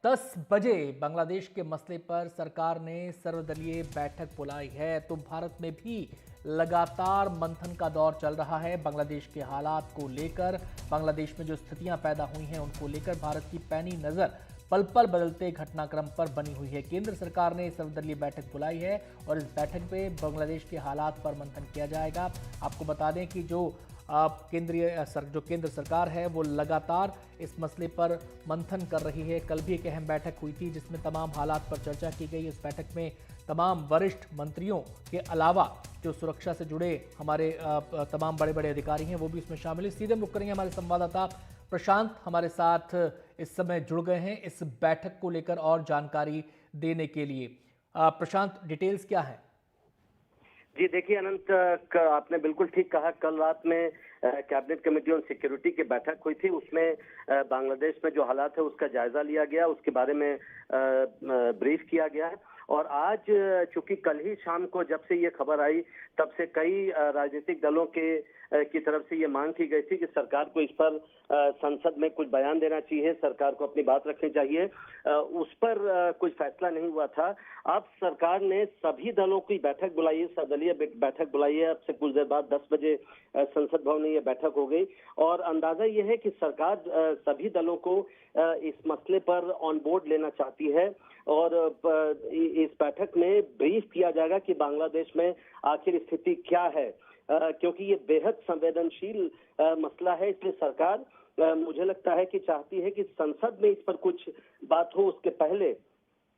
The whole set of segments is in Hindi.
10 बजे बांग्लादेश के मसले पर सरकार ने सर्वदलीय बैठक बुलाई है। तो भारत में भी लगातार मंथन का दौर चल रहा है। बांग्लादेश के हालात को लेकर, बांग्लादेश में जो स्थितियां पैदा हुई हैं उनको लेकर भारत की पैनी नजर पल पल बदलते घटनाक्रम पर बनी हुई है। केंद्र सरकार ने सर्वदलीय बैठक बुलाई है और इस बैठक में बांग्लादेश के हालात पर मंथन किया जाएगा। आपको बता दें कि जो केंद्र सरकार है वो लगातार इस मसले पर मंथन कर रही है। कल भी एक अहम बैठक हुई थी जिसमें तमाम हालात पर चर्चा की गई। इस बैठक में तमाम वरिष्ठ मंत्रियों के अलावा जो सुरक्षा से जुड़े हमारे तमाम बड़े बड़े अधिकारी हैं वो भी इसमें शामिल हैं। सीधे हम रुक करेंगे, हमारे संवाददाता प्रशांत हमारे साथ इस समय जुड़ गए हैं इस बैठक को लेकर और जानकारी देने के लिए। प्रशांत, डिटेल्स क्या है? जी देखिए अनंत, आपने बिल्कुल ठीक कहा। कल रात में कैबिनेट कमेटी ऑन सिक्योरिटी की बैठक हुई थी। उसमें बांग्लादेश में जो हालात है उसका जायजा लिया गया, उसके बारे में ब्रीफ किया गया है। और आज चूंकि कल ही शाम को जब से ये खबर आई तब से कई राजनीतिक दलों की तरफ से ये मांग की गई थी कि सरकार को इस पर संसद में कुछ बयान देना चाहिए, सरकार को अपनी बात रखनी चाहिए। उस पर कुछ फैसला नहीं हुआ था। अब सरकार ने सभी दलों की बैठक बुलाई है, सर्वदलीय बैठक बुलाई है। अब से कुछ देर बाद 10 बजे संसद भवन में ये बैठक हो गई और अंदाजा ये है कि सरकार सभी दलों को इस मसले पर ऑन बोर्ड लेना चाहती है और इस बैठक में ब्रीफ किया जाएगा कि बांग्लादेश में आखिर स्थिति क्या है, क्योंकि ये बेहद संवेदनशील मसला है। इसलिए सरकार मुझे लगता है कि चाहती है कि संसद में इस पर कुछ बात हो, उसके पहले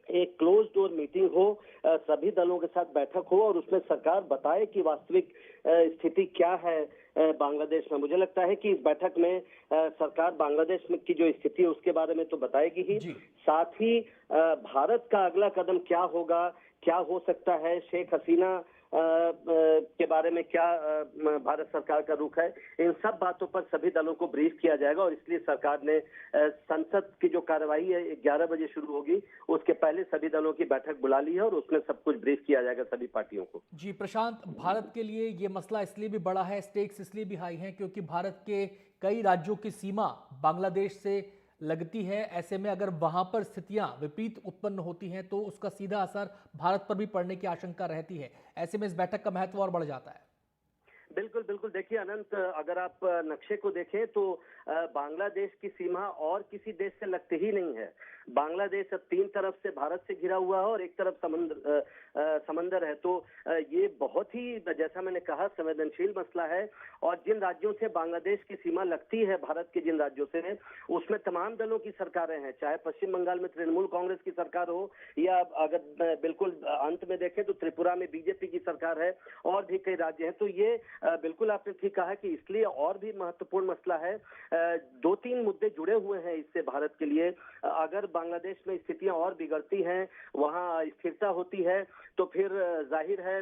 एक क्लोज डोर मीटिंग हो, सभी दलों के साथ बैठक हो और उसमें सरकार बताए कि वास्तविक स्थिति क्या है बांग्लादेश में। मुझे लगता है कि इस बैठक में सरकार बांग्लादेश में की जो स्थिति है उसके बारे में तो बताएगी ही, साथ ही भारत का अगला कदम क्या होगा, क्या हो सकता है, शेख हसीना के बारे में क्या भारत सरकार का रुख है, इन सब बातों पर सभी दलों को ब्रीफ किया जाएगा। और इसलिए सरकार ने संसद की जो कार्रवाई है 11 बजे शुरू होगी, उसके पहले सभी दलों की बैठक बुला ली है और उसमें सब कुछ ब्रीफ किया जाएगा सभी पार्टियों को। जी प्रशांत, भारत के लिए ये मसला इसलिए भी बड़ा है, स्टेक्स इसलिए भी हाई हैं क्योंकि भारत के कई राज्यों की सीमा बांग्लादेश से लगती है। ऐसे में अगर वहां पर स्थितियां विपरीत उत्पन्न होती हैं तो उसका सीधा असर भारत पर भी पड़ने की आशंका रहती है। ऐसे में इस बैठक का महत्व और बढ़ जाता है। बिल्कुल बिल्कुल। देखिए अनंत, अगर आप नक्शे को देखें तो बांग्लादेश की सीमा और किसी देश से लगती ही नहीं है। बांग्लादेश अब 3 तरफ से भारत से घिरा हुआ है और एक तरफ समंदर है। तो ये बहुत ही, जैसा मैंने कहा, संवेदनशील मसला है। और जिन राज्यों से बांग्लादेश की सीमा लगती है, भारत के जिन राज्यों से, उसमें तमाम दलों की सरकारें हैं, चाहे पश्चिम बंगाल में तृणमूल कांग्रेस की सरकार हो या अगर बिल्कुल अंत में देखें तो त्रिपुरा में बीजेपी की सरकार है और भी कई राज्य हैं। तो ये बिल्कुल आपने ठीक कहा कि इसलिए और भी महत्वपूर्ण मसला है। 2-3 मुद्दे जुड़े हुए हैं इससे भारत के लिए। अगर बांग्लादेश में स्थितियां और बिगड़ती हैं, वहां स्थिरता होती है, तो फिर जाहिर है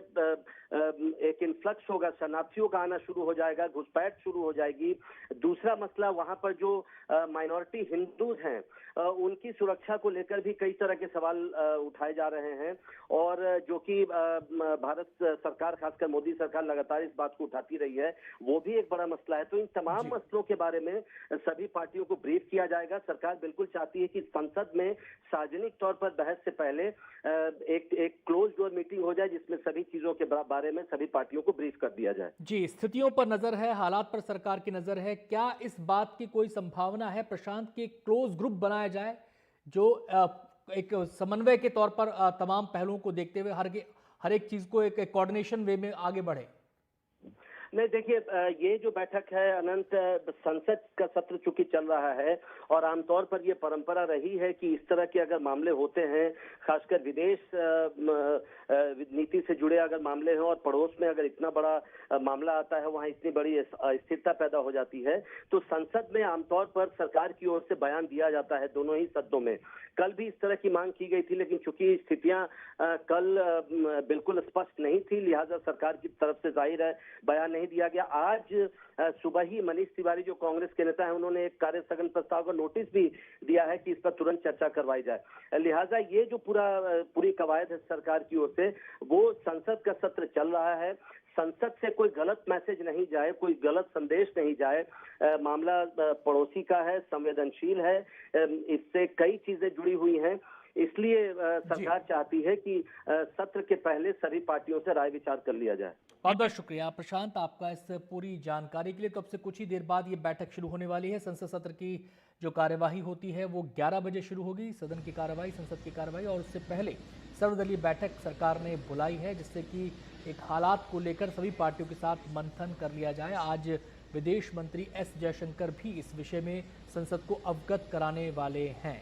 एक इन्फ्लक्स होगा, शरणार्थियों का आना शुरू हो जाएगा, घुसपैठ शुरू हो जाएगी। दूसरा मसला, वहां पर जो माइनॉरिटी हिंदूज हैं उनकी सुरक्षा को लेकर भी कई तरह के सवाल उठाए जा रहे हैं और जो कि भारत सरकार, खासकर मोदी सरकार, लगातार इस बात को उठाती रही है, वो भी एक बड़ा मसला है। तो इन तमाम मसलों के बारे में सभी पार्टियों को ब्रीफ किया जाएगा। सरकार बिल्कुल चाहती है कि संसद में सार्वजनिक तौर पर बहस से पहले एक क्लोज डोर मीटिंग हो जाए जिसमें सभी चीजों के बारे में सभी पार्टियों को ब्रीफ कर दिया जाए। जी, स्थितियों पर नजर है, हालात पर सरकार की नजर है। क्या इस बात की कोई संभावना है प्रशांत की क्लोज ग्रुप बनाया जाए जो एक समन्वय के तौर पर तमाम पहलुओं को देखते हुए हर एक चीज को एक कोऑर्डिनेशन वे में आगे बढ़े? नहीं, देखिए ये जो बैठक है अनंत, संसद का सत्र चूंकि चल रहा है और आमतौर पर ये परंपरा रही है कि इस तरह के अगर मामले होते हैं, खासकर विदेश नीति से जुड़े अगर मामले हैं और पड़ोस में अगर इतना बड़ा मामला आता है, वहां इतनी बड़ी अस्थिरता पैदा हो जाती है, तो संसद में आमतौर पर सरकार की ओर से बयान दिया जाता है दोनों ही सदनों में। कल भी इस तरह की मांग की गई थी, लेकिन चूंकि स्थितियां कल बिल्कुल स्पष्ट नहीं थी, लिहाजा सरकार की तरफ से जाहिर है बयान नहीं दिया गया। आज सुबह ही मनीष तिवारी जो कांग्रेस के नेता हैं, उन्होंने एक कार्य स्थगन प्रस्ताव का नोटिस भी दिया है कि इस पर तुरंत चर्चा करवाई जाए। लिहाजा ये जो पूरी कवायद है सरकार की ओर से, वो संसद का सत्र चल रहा है। संसद से कोई गलत मैसेज नहीं जाए, कोई गलत संदेश नहीं जाए। मामला पड़ोसी का है, संवेदनशील है, इससे कई चीजें जुड़ी हुई हैं। इसलिए सरकार चाहती है कि सत्र के पहले सभी पार्टियों से राय विचार कर लिया जाए। बहुत बहुत शुक्रिया प्रशांत आपका इस पूरी जानकारी के लिए। तो अब से कुछ ही देर बाद ये बैठक शुरू होने वाली है। संसद सत्र की जो कार्यवाही होती है वो 11 बजे शुरू होगी, सदन की कार्यवाही, संसद की कार्यवाही। और उससे पहले सर्वदलीय बैठक सरकार ने बुलाई है, जिससे कि एक हालात को लेकर सभी पार्टियों के साथ मंथन कर लिया जाए। आज विदेश मंत्री एस जयशंकर भी इस विषय में संसद को अवगत कराने वाले हैं।